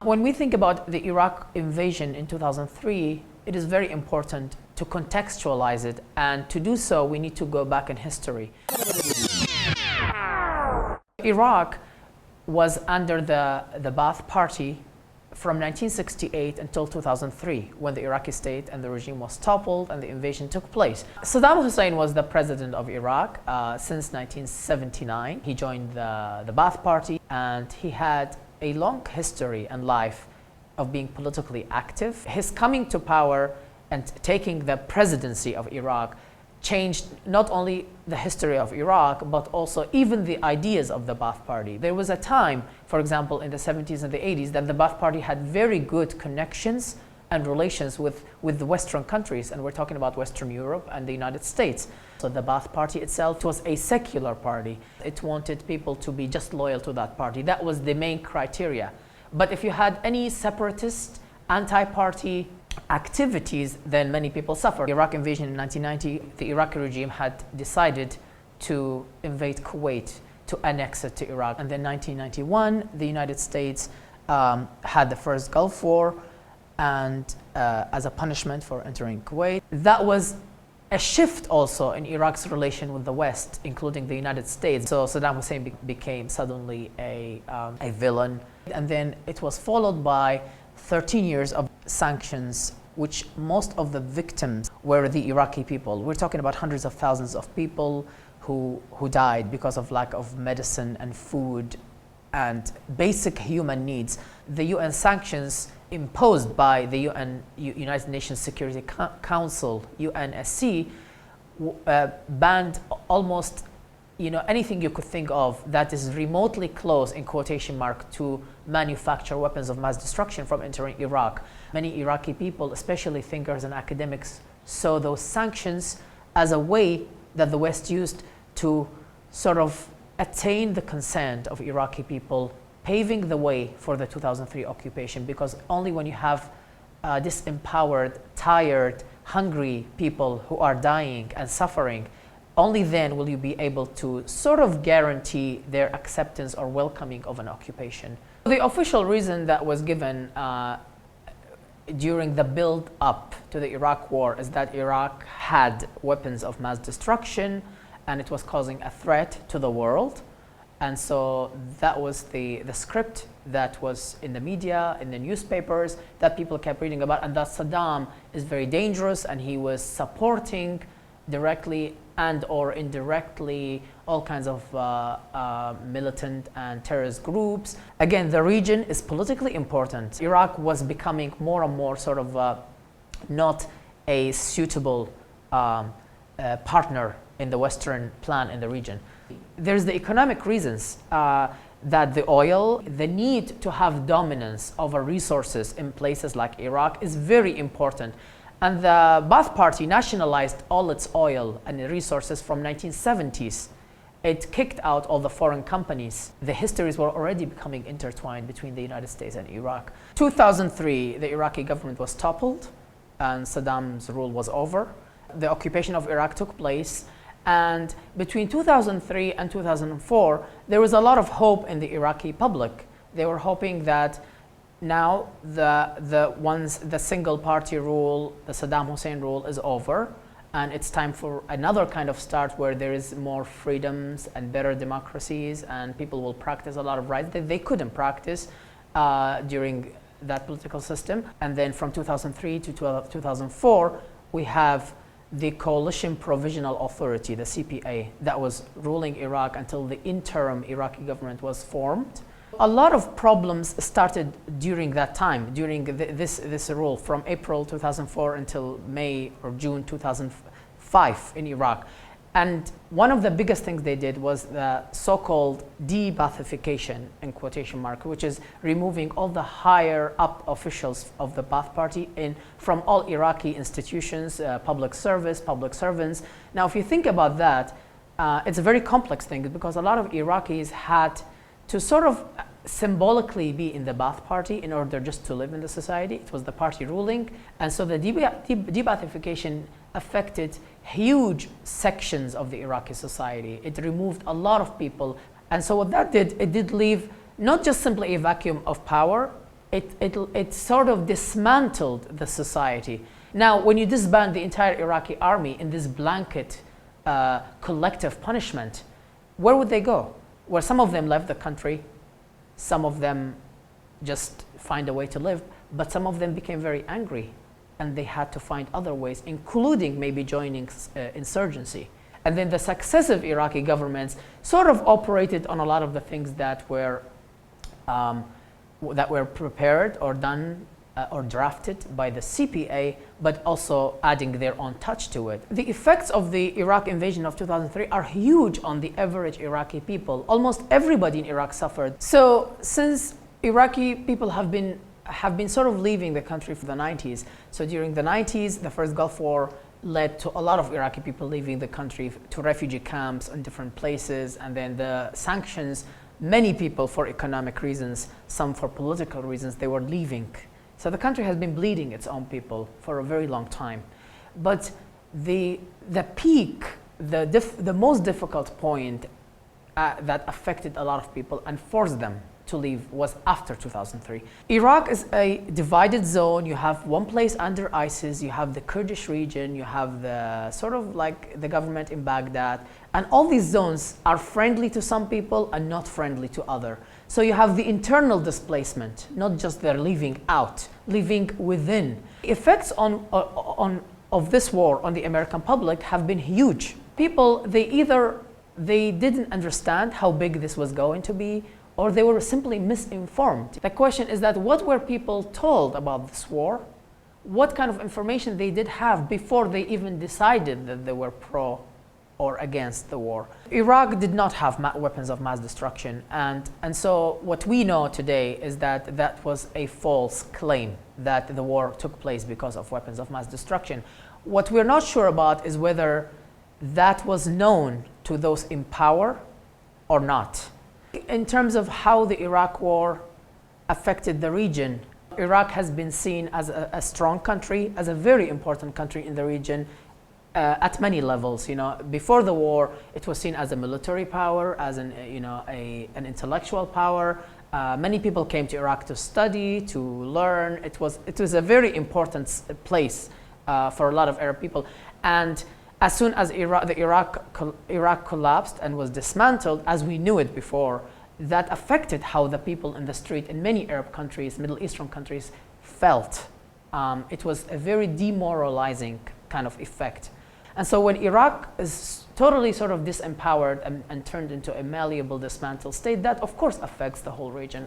When we think about the Iraq invasion in 2003, it is very important to contextualize it, and to do so we need to go back in history. Iraq was under the Ba'ath Party from 1968 until 2003, when the Iraqi state and the regime was toppled and the invasion took place. Saddam Hussein was the president of Iraq since 1979. He joined the Ba'ath Party, and he had a long history and life of being politically active. His coming to power and taking the presidency of Iraq changed not only the history of Iraq, but also even the ideas of the Ba'ath Party. There was a time, for example, in the 70s and the 80s, that the Ba'ath Party had very good connections and relations with the Western countries, and we're talking about Western Europe and the United States. So the Ba'ath Party itself was a secular party. It wanted people to be just loyal to that party. That was the main criteria. But if you had any separatist, anti-party activities, then many people suffered. Iraq invasion in 1990, the Iraqi regime had decided to invade Kuwait, to annex it to Iraq. And then 1991, the United States had the first Gulf War, and as a punishment for entering Kuwait. That was a shift also in Iraq's relation with the West, including the United States. So Saddam Hussein became suddenly a villain. And then it was followed by 13 years of sanctions, which most of the victims were the Iraqi people. We're talking about hundreds of thousands of people who died because of lack of medicine and food and basic human needs. The UN sanctions imposed by the United Nations Security Council, UNSC, banned almost anything you could think of that is remotely close, in quotation mark, to manufacture weapons of mass destruction from entering Iraq. Many Iraqi people, especially thinkers and academics, saw those sanctions as a way that the West used to sort of attain the consent of Iraqi people, paving the way for the 2003 occupation, because only when you have disempowered, tired, hungry people who are dying and suffering, only then will you be able to sort of guarantee their acceptance or welcoming of an occupation. The official reason that was given during the build-up to the Iraq war is that Iraq had weapons of mass destruction and it was causing a threat to the world. And so that was the script that was in the media, in the newspapers, that people kept reading about, and that Saddam is very dangerous and he was supporting directly and or indirectly all kinds of militant and terrorist groups. Again, the region is politically important. Iraq was becoming more and more sort of not a suitable partner in the Western plan in the region. There's the economic reasons that the oil, the need to have dominance over resources in places like Iraq is very important. And the Ba'ath Party nationalized all its oil and resources from 1970s. It kicked out all the foreign companies. The histories were already becoming intertwined between the United States and Iraq. 2003, the Iraqi government was toppled and Saddam's rule was over. The occupation of Iraq took place. And between 2003 and 2004, there was a lot of hope in the Iraqi public. They were hoping that now the single party rule, the Saddam Hussein rule, is over, and it's time for another kind of start where there is more freedoms and better democracies, and people will practice a lot of rights that they couldn't practice during that political system. And then from 2003 to 2004, we have the Coalition Provisional Authority, the CPA, that was ruling Iraq until the interim Iraqi government was formed. A lot of problems started during that time, during this rule, from April 2004 until May or June 2005 in Iraq. And one of the biggest things they did was the so-called de-Ba'athification, in quotation mark, which is removing all the higher up officials of the Ba'ath Party from all Iraqi institutions, public service, public servants. Now, if you think about that, it's a very complex thing because a lot of Iraqis had to sort of symbolically be in the Ba'ath Party in order just to live in the society. It was the party ruling. And so the de-Ba'athification affected huge sections of the Iraqi society. It removed a lot of people. And so what that did, it did leave not just simply a vacuum of power, it sort of dismantled the society. Now, when you disband the entire Iraqi army in this blanket collective punishment, where would they go? Well, some of them left the country, some of them just find a way to live, but some of them became very angry and they had to find other ways, including maybe joining insurgency. And then the successive Iraqi governments sort of operated on a lot of the things that were prepared or done or drafted by the CPA, but also adding their own touch to it. The effects of the Iraq invasion of 2003 are huge on the average Iraqi people. Almost everybody in Iraq suffered. So since Iraqi people have been sort of leaving the country for the 90s, so during the 90s, the first Gulf War led to a lot of Iraqi people leaving the country to refugee camps in different places, and then the sanctions, many people for economic reasons, some for political reasons, they were leaving. So the country has been bleeding its own people for a very long time. But the peak, the most difficult point that affected a lot of people and forced them to leave was after 2003. Iraq is a divided zone. You have one place under ISIS, you have the Kurdish region, you have the sort of like the government in Baghdad, and all these zones are friendly to some people and not friendly to others. So you have the internal displacement, not just their leaving out, leaving within. Effects of this war on the American public have been huge. People, they didn't understand how big this was going to be, or they were simply misinformed. The question is that what were people told about this war? What kind of information they did have before they even decided that they were pro or against the war? Iraq did not have weapons of mass destruction, and so what we know today is that that was a false claim that the war took place because of weapons of mass destruction. What we're not sure about is whether that was known to those in power or not. In terms of how the Iraq war affected the region, Iraq has been seen as a strong country, as a very important country in the region at many levels. You know, before the war, it was seen as a military power, as an intellectual power. Many people came to Iraq to study, to learn. It was a very important place for a lot of Arab people. And as soon as Iraq collapsed and was dismantled, as we knew it before, that affected how the people in the street in many Arab countries, Middle Eastern countries, felt. It was a very demoralizing kind of effect. And so when Iraq is totally sort of disempowered and turned into a malleable, dismantled state, that of course affects the whole region.